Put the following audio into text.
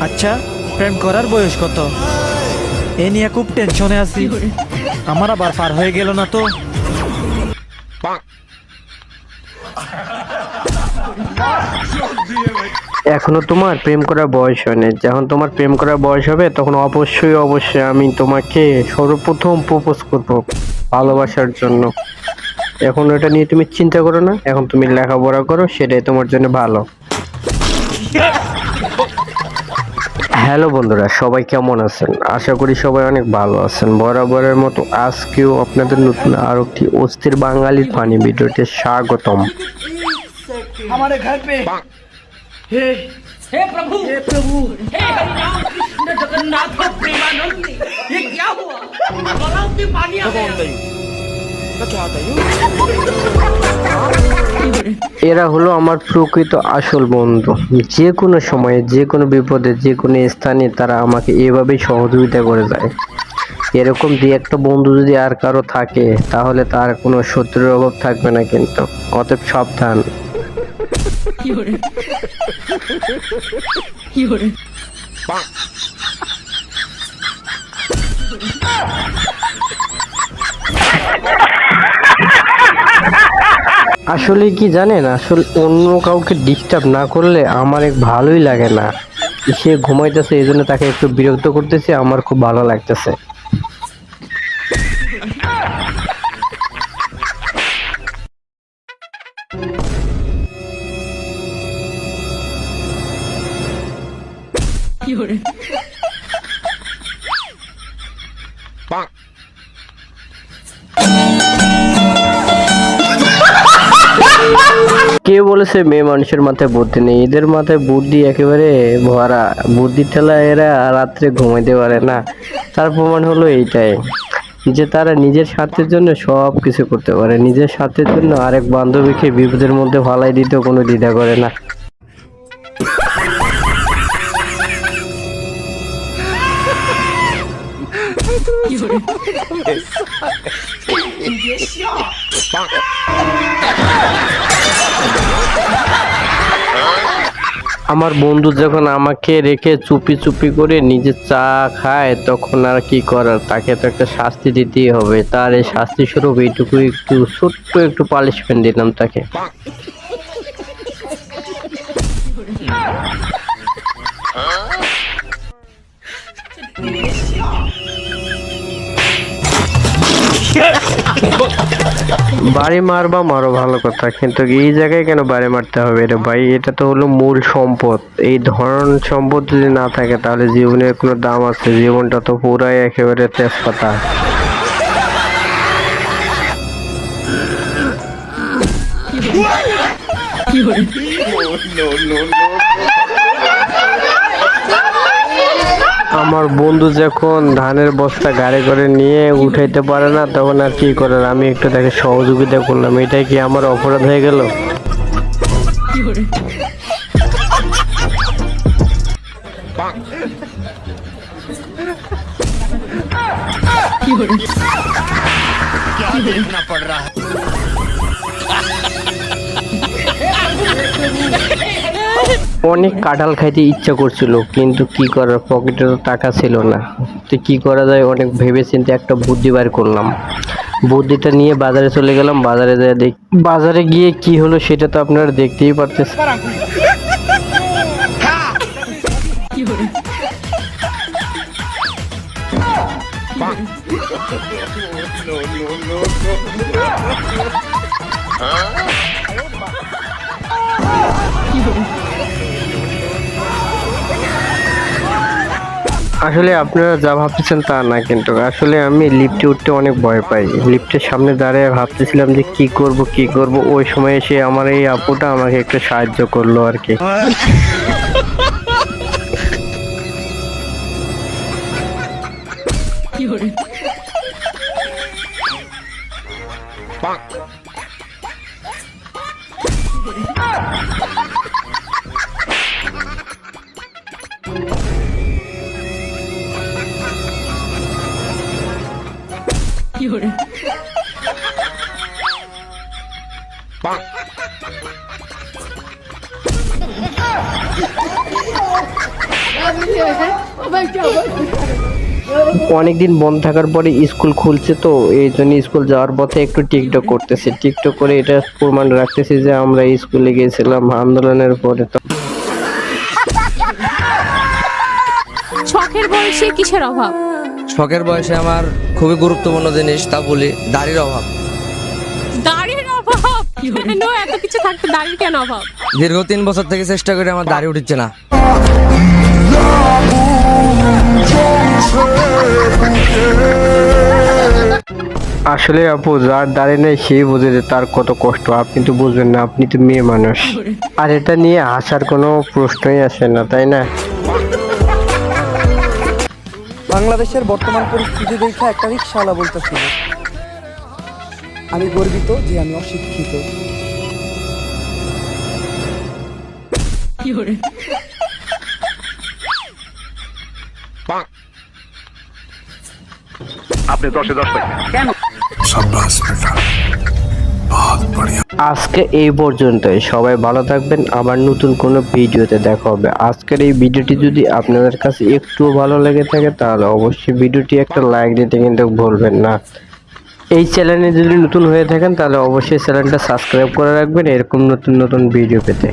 আচ্ছা, প্রেম করার বয়স কত? এ নিয়ে খুব টেনশনে আছি। আমার আবার পার হয়ে গেল না তো। এখনো তোমার প্রেম করার বয়স হয়নি। যখন তোমার প্রেম করার বয়স হবে তখন অবশ্যই অবশ্যই আমি তোমাকে সর্বপ্রথম প্রপোজ করব ভালোবাসার জন্য। এখন এটা নিয়ে তুমি চিন্তা করো না, এখন তুমি লেখাপড়া করো, সেটাই তোমার জন্য ভালো। হ্যালো বন্ধুরা, সবাই কেমন আছেন? আশা করি সবাই অনেক ভালো আছেন। বরাবরের মতো আজকেও আপনাদের নতুন আরো একটি অস্থির বাঙালির ফানি ভিডিওতে স্বাগতম। हमारे घर पे हे हे प्रभु हे हरि राम कृष्ण जगन्नाथ प्रेमानंद ये क्या हुआ गलाव में पानी आ गया এরা হলো আমার প্রকৃত আসল বন্ধু। যে কোনো সময়ে, যে কোনো বিপদে, যে কোনো স্থানে তারা আমাকে এভাবেই সহযোগিতা করে যায়। এরকম দুই একটা বন্ধু যদি আর কারো থাকে তাহলে তার কোনো শত্রুর অভাব থাকবে না, কিন্তু অতএব সাবধান। আসলে কি জানেন, আসলে অন্য কাউকে ডিস্টার্ব না করলে আমার এক ভালোই লাগে না। সে ঘুমাইতেছে এই জন্য তাকে একটু বিরক্ত করতেছে, আমার খুব ভালো লাগতেছে। কে বলেছে মেয়ে মানুষের মাথায় বুদ্ধি নেই? এদের মাথায় বুদ্ধি একেবারে ভরা। বুদ্ধি ঠেলা এরা রাত্রে ঘুমাইতে পারে না। তার প্রমাণ হলো এইটাই যে তারা নিজের স্বার্থের জন্য সব কিছু করতে পারে। নিজের স্বার্থের জন্য আরেক বান্ধবীকে বিপদের মধ্যে ফালাই দিতেও কোনো দ্বিধা করে না। আমার বন্ধু যখন আমাকে রেখে চুপি চুপি করে নিজে চা খায় তখন আর কি করার, তাকে তো একটা শাস্তি দিতেই হবে। তার এই শাস্তি স্বরূপ এইটুকু একটু ছোট্ট একটু পানিশমেন্ট দিলাম তাকে। বাড়ি মারবা মারো, ভালো কথা, কিন্তু এই জায়গায় কেন বাড়ি মারতে হবে রে ভাই? এটা তো হলো মূল সম্পদ। এই ধরন সম্পদ যদি না থাকে তাহলে জীবনের কোনো দাম আছে? জীবনটা তো পুরাই একেবারে তেজপাতা। আমার বন্ধু যখন ধানের বস্তা গাড়ি করে নিয়ে উঠাইতে পারে না তখন আর কি করার, আমি একটু তাকে সহযোগিতা করলাম। এটাই কি আমার অপরাধ হয়ে গেল? অনেক কাঁঠাল খাইতে ইচ্ছা করছিল, কিন্তু কি করার, পকেটে তো টাকা ছিল না। তো কি করা যায়, অনেক ভেবে চিন্তে একটা বুদ্ধি বার করলাম। বুদ্ধিটা নিয়ে বাজারে চলে গেলাম। বাজারে যায় দেখ, বাজারে গিয়ে কি হলো সেটা তো আপনারা দেখতেই পারতেছেন। আসলে আপনারা যা ভাবতেছেন তা না, কিন্তু আসলে আমি লিফটে উঠতে অনেক ভয় পাই। লিফটের সামনে দাঁড়িয়ে ভাবতেছিলাম যে কি করব কি করব, ওই সময় এসে আমার এই আপুটা আমাকে একটু সাহায্য করলো আর কি। অনেকদিন বন্ধ থাকার পরে স্কুল খুলছে, তো এই জন্য স্কুল যাওয়ার পথে একটু টিকটক করতেছি। টিকটক করে এটা প্রমাণ রাখতেছি যে আমরা স্কুলে গিয়েছিলাম আন্দোলনের পরে। তো শখের বয়সে কিসের অভাব? শখের বয়সে আমার খুবই গুরুত্বপূর্ণ জিনিস, তা বলি দাড়ির অভাব। দাড়ির অভাব? কেন এত কিছু থাকতে দাড়ির কেন অভাব? দীর্ঘ 3 বছর থেকে চেষ্টা করে আমার দাড়ি উঠছে না। আসলে আপু, যার দাঁড়িয়ে নেই সেই বোঝে যে তার কত কষ্ট। আপনি তো বুঝবেন না, আপনি তো মেয়ে মানুষ। আর এটা নিয়ে হাসার কোনো প্রশ্নই আসে না, তাই না? বাংলাদেশের বর্তমান পরিস্থিতি দেখে একটা রিকশাওয়ালা বলতেছিল, আমি গর্বিত যে আমি অশিক্ষিত। আজকে এই পর্যন্তই। সবাই ভালো থাকবেন, আবার নতুন কোনো ভিডিওতে দেখা হবে। আজকের এই ভিডিওটি যদি আপনাদের কাছে একটুও ভালো লেগে থাকে তাহলে অবশ্যই ভিডিওটি একটা লাইক দিতে কিন্তু ভুলবেন না। এই চ্যানেলে যদি নতুন হয়ে থাকেন তাহলে অবশ্যই চ্যানেলটা সাবস্ক্রাইব করে রাখবেন এরকম নতুন নতুন ভিডিও পেতে।